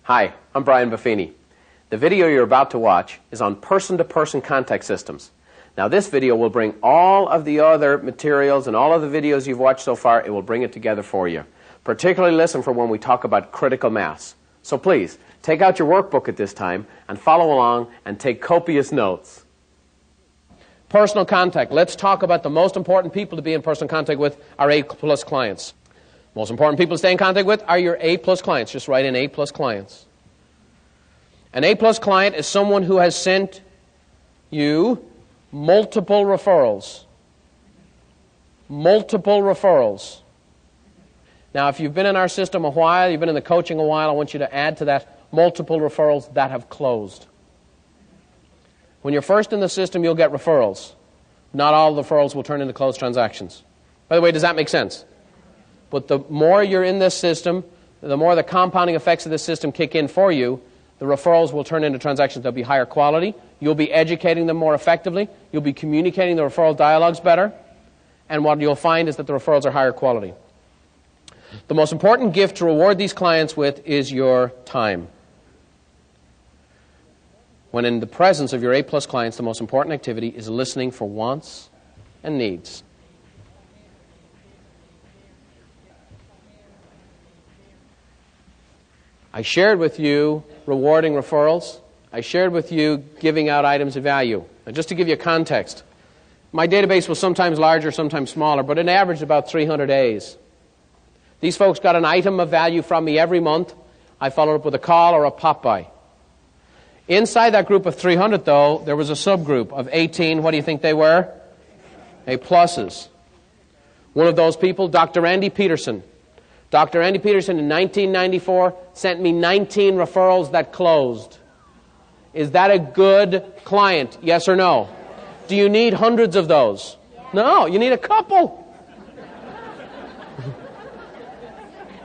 Hi, I'm Brian Buffini. The video you're about to watch is on person-to-person contact systems. Now this video will bring all of the other materials and all of the videos you've watched so far, it will bring it together for you. Particularly listen for when we talk about critical mass. So please, take out your workbook at this time and follow along and take copious notes. Personal contact. Let's talk about the most important people to be in personal contact with, our A-plus clients. Most important people to stay in contact with are your A-plus clients. Just write in A-plus clients. An A-plus client is someone who has sent you multiple referrals. Multiple referrals. Now, if you've been in our system a while, you've been in the coaching a while, I want you to add to that multiple referrals that have closed. When you're first in the system, you'll get referrals. Not all the referrals will turn into closed transactions. By the way, does that make sense? But the more you're in this system, the more the compounding effects of this system kick in for you, the referrals will turn into transactions. They'll be higher quality. You'll be educating them more effectively. You'll be communicating the referral dialogues better. And what you'll find is that the referrals are higher quality. The most important gift to reward these clients with is your time. When in the presence of your A-plus clients, the most important activity is listening for wants and needs. I shared with you rewarding referrals. I shared with you giving out items of value. Now, just to give you a context, my database was sometimes larger, sometimes smaller, but it averaged about 300 A's. These folks got an item of value from me every month. I followed up with a call or a pop-by. Inside that group of 300, though, there was a subgroup of 18. What do you think they were? A-pluses. One of those people, Dr. Andy Peterson. Dr. Andy Peterson in 1994 sent me 19 referrals that closed. Is that a good client? Yes or no? Do you need hundreds of those? No, you need a couple.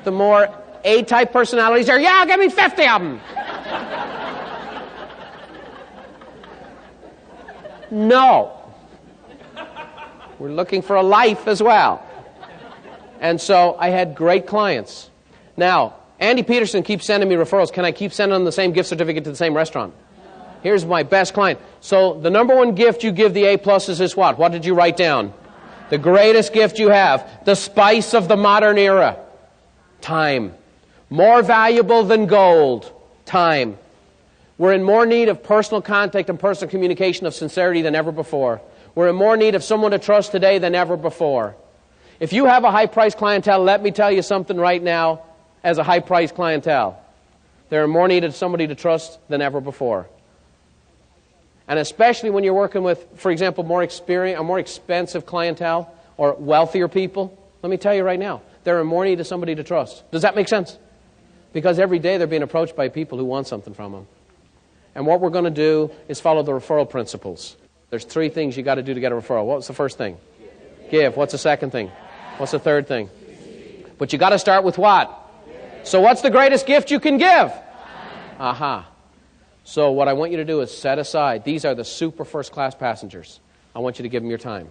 The more A-type personalities are, yeah, give me 50 of them. No. We're looking for a life as well. And so I had great clients. Now, Andy Peterson keeps sending me referrals. Can I keep sending them the same gift certificate to the same restaurant? Here's my best client. So the number one gift you give the A-pluses is what? What did you write down? The greatest gift you have. The spice of the modern era. Time. More valuable than gold. Time. We're in more need of personal contact and personal communication of sincerity than ever before. We're in more need of someone to trust today than ever before. If you have a high-priced clientele, let me tell you something right now as a high-priced clientele. They're in more need of somebody to trust than ever before. And especially when you're working with, for example, more expensive clientele or wealthier people, let me tell you right now, they're in more need of somebody to trust. Does that make sense? Because every day they're being approached by people who want something from them. And what we're going to do is follow the referral principles. There's 3 things you got to do to get a referral. What was the first thing? Give. What's the second thing? What's the third thing? But you got to start with what? So what's the greatest gift you can give? Aha. So what I want you to do is set aside. These are the super first-class passengers. I want you to give them your time.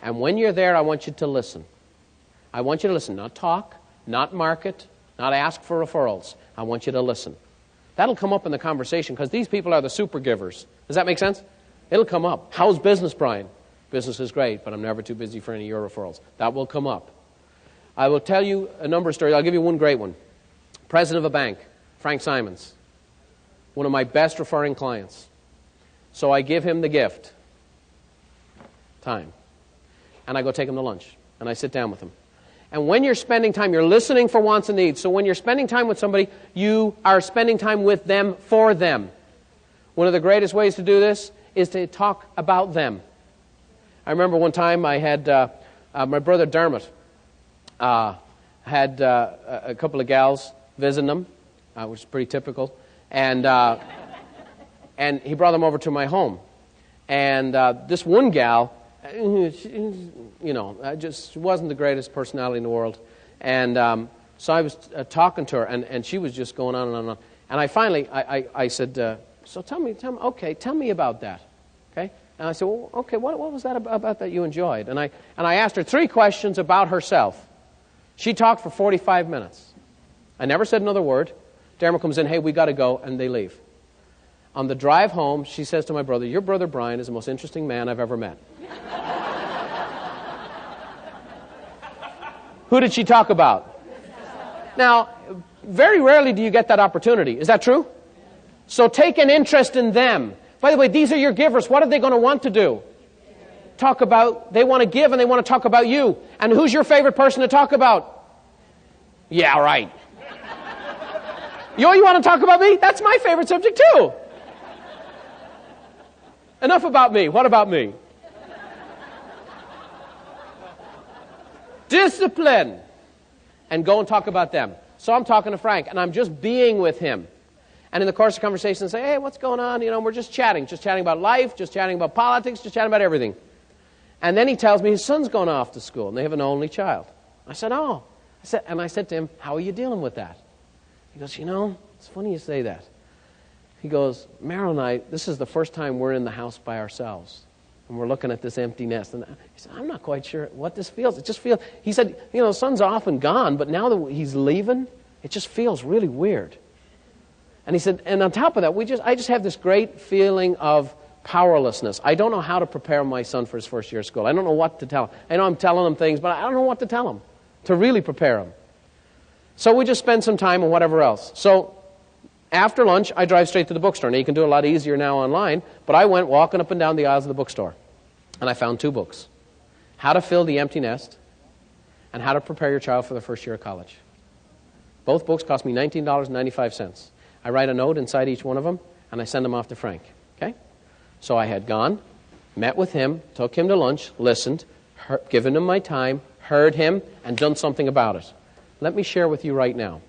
And when you're there, I want you to listen. I want you to listen, not talk, not market, not ask for referrals. I want you to listen. That'll come up in the conversation because these people are the super givers. Does that make sense? It'll come up. How's business, Brian? Business is great, but I'm never too busy for any of your referrals. That will come up. I will tell you a number of stories. I'll give you one great one. President of a bank, Frank Simons, one of my best referring clients. So I give him the gift, time. And I go take him to lunch. And I sit down with him. And when you're spending time, you're listening for wants and needs. So when you're spending time with somebody, you are spending time with them for them. One of the greatest ways to do this is to talk about them. I remember one time I had my brother Dermot had a couple of gals visiting him, which is pretty typical, and he brought them over to my home. And this one gal, just wasn't the greatest personality in the world. And so I was talking to her, and she was just going on and on and on. And I finally, I said, so tell me about that. Okay? And I said, well, okay, what was that about that you enjoyed? And I asked her 3 questions about herself. She talked for 45 minutes. I never said another word. Dermot comes in, hey, we got to go, and they leave. On the drive home, she says to my brother, your brother Brian is the most interesting man I've ever met. Who did she talk about? Now, very rarely do you get that opportunity. Is that true? So take an interest in them. By the way, these are your givers. What are they going to want to do? Talk about, they want to give and they want to talk about you. And who's your favorite person to talk about? Yeah, right. You want to talk about me? That's my favorite subject too. Enough about me. What about me? Discipline. And go and talk about them. So I'm talking to Frank, and I'm just being with him. And in the course of conversation, I say, hey, what's going on? We're just chatting about life, just chatting about politics, just chatting about everything. And then he tells me his son's going off to school, and they have an only child. I said, oh. I said to him, how are you dealing with that? He goes, it's funny you say that. He goes, Meryl and I, this is the first time we're in the house by ourselves. And we're looking at this empty nest. And he said, I'm not quite sure what this feels. It just feels, he said, the son's off and gone, but now that he's leaving, it just feels really weird. And he said, and on top of that, I just have this great feeling of powerlessness. I don't know how to prepare my son for his first year of school. I don't know what to tell him. I know I'm telling him things, but I don't know what to tell him to really prepare him. So we just spend some time and whatever else. So after lunch, I drive straight to the bookstore. Now, you can do it a lot easier now online, but I went walking up and down the aisles of the bookstore, and I found 2 books. How to Fill the Empty Nest and How to Prepare Your Child for the First Year of College. Both books cost me $19.95. I write a note inside each one of them, and I send them off to Frank. Okay? So I had gone, met with him, took him to lunch, listened, given him my time, heard him, and done something about it. Let me share with you right now.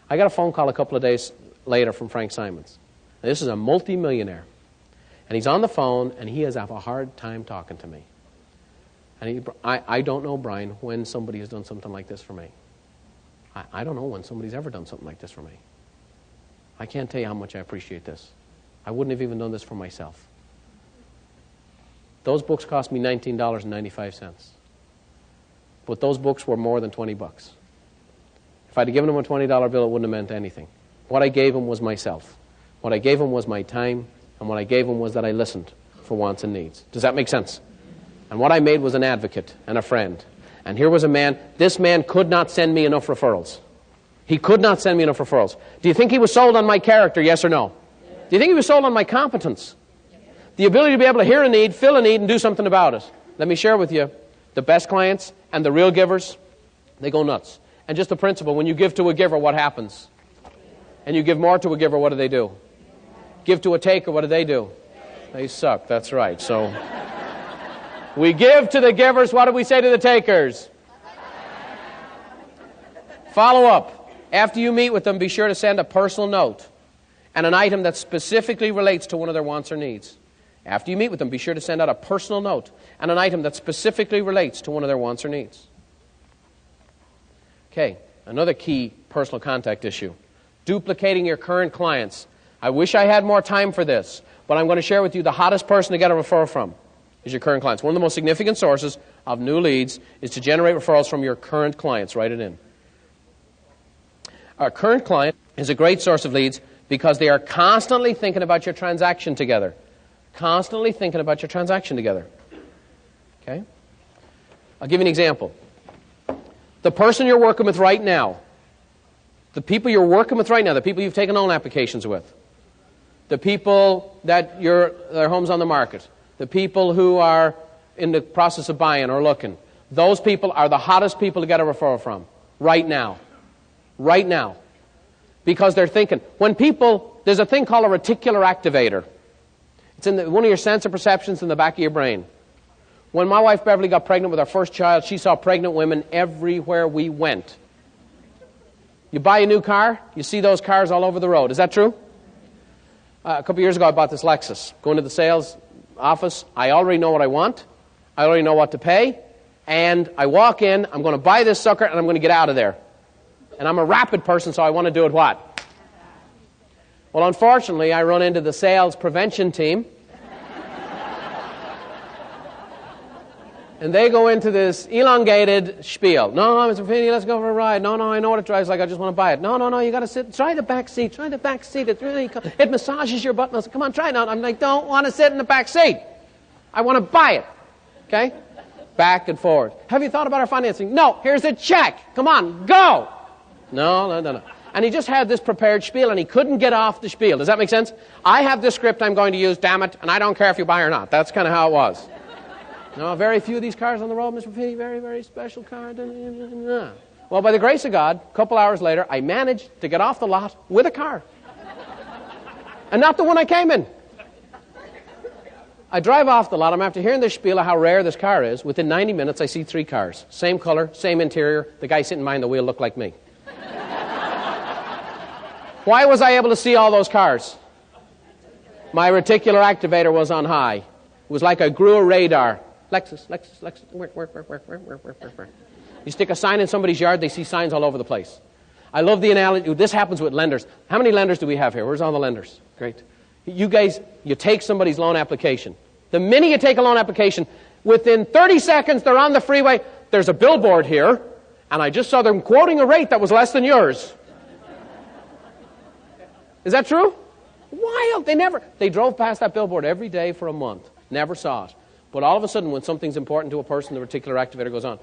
I got a phone call a couple of days later from Frank Simons. Now, this is a multi-millionaire. And he's on the phone, and he has a hard time talking to me. And I don't know, Brian, when somebody has done something like this for me. I don't know when somebody's ever done something like this for me. I can't tell you how much I appreciate this. I wouldn't have even done this for myself. Those books cost me $19.95. But those books were more than $20. If I'd have given him a $20 bill, it wouldn't have meant anything. What I gave him was myself. What I gave him was my time, and what I gave him was that I listened for wants and needs. Does that make sense? And what I made was an advocate and a friend. And here was a man, this man could not send me enough referrals. He could not send me enough referrals. Do you think he was sold on my character, yes or no? Do you think he was sold on my competence? The ability to be able to hear a need, fill a need, and do something about it. Let me share with you, the best clients and the real givers, they go nuts. And just the principle, when you give to a giver, what happens? And you give more to a giver, what do? Give to a taker, what do? They suck, that's right. So, we give to the givers, what do we say to the takers? Follow up. After you meet with them, be sure to send a personal note and an item that specifically relates to one of their wants or needs. After you meet with them, be sure to send out a personal note and an item that specifically relates to one of their wants or needs. Okay, another key personal contact issue. Duplicating your current clients. I wish I had more time for this, but I'm going to share with you the hottest person to get a referral from is your current clients. One of the most significant sources of new leads is to generate referrals from your current clients. Write it in. Our current client is a great source of leads because they are constantly thinking about your transaction together. Constantly thinking about your transaction together. Okay? I'll give you an example. The person you're working with right now, the people you're working with right now, the people you've taken loan applications with, the people that their home's on the market, the people who are in the process of buying or looking, those people are the hottest people to get a referral from right now. Right now. Because they're thinking. There's a thing called a reticular activator. It's in one of your sensor perceptions in the back of your brain. When my wife Beverly got pregnant with our first child, she saw pregnant women everywhere we went. You buy a new car, you see those cars all over the road. Is that true? A couple years ago, I bought this Lexus. Going to the sales office, I already know what I want. I already know what to pay. And I walk in, I'm going to buy this sucker, and I'm going to get out of there. And I'm a rapid person, so I want to do it what? Well, unfortunately, I run into the sales prevention team. And they go into this elongated spiel. No, Mr. Feeney, let's go for a ride. No, I know what it drives like. I just want to buy it. No, you got to sit. Try the back seat. Try the back seat. It massages your butt. Come on, try it. No, I'm like, don't want to sit in the back seat. I want to buy it. Okay? Back and forward. Have you thought about our financing? No. Here's a check. Come on, go. No. And he just had this prepared spiel, and he couldn't get off the spiel. Does that make sense? I have this script I'm going to use, damn it, and I don't care if you buy or not. That's kind of how it was. No, very few of these cars on the road, Mr. Feeney. Very, very special car. Well, by the grace of God, a couple hours later, I managed to get off the lot with a car. And not the one I came in. I drive off the lot. I'm after hearing this spiel of how rare this car is. Within 90 minutes, I see 3 cars. Same color, same interior. The guy sitting behind the wheel looked like me. Why was I able to see all those cars? My reticular activator was on high. It was like I grew a radar. Lexus. You stick a sign in somebody's yard, they see signs all over the place. I love the analogy. This happens with lenders. How many lenders do we have here? Where's all the lenders? Great. You guys, you take somebody's loan application. The minute you take a loan application, within 30 seconds, they're on the freeway. There's a billboard here, and I just saw them quoting a rate that was less than yours. Is that true? Wild. They drove past that billboard every day for a month. Never saw it. But all of a sudden, when something's important to a person, the reticular activator goes on.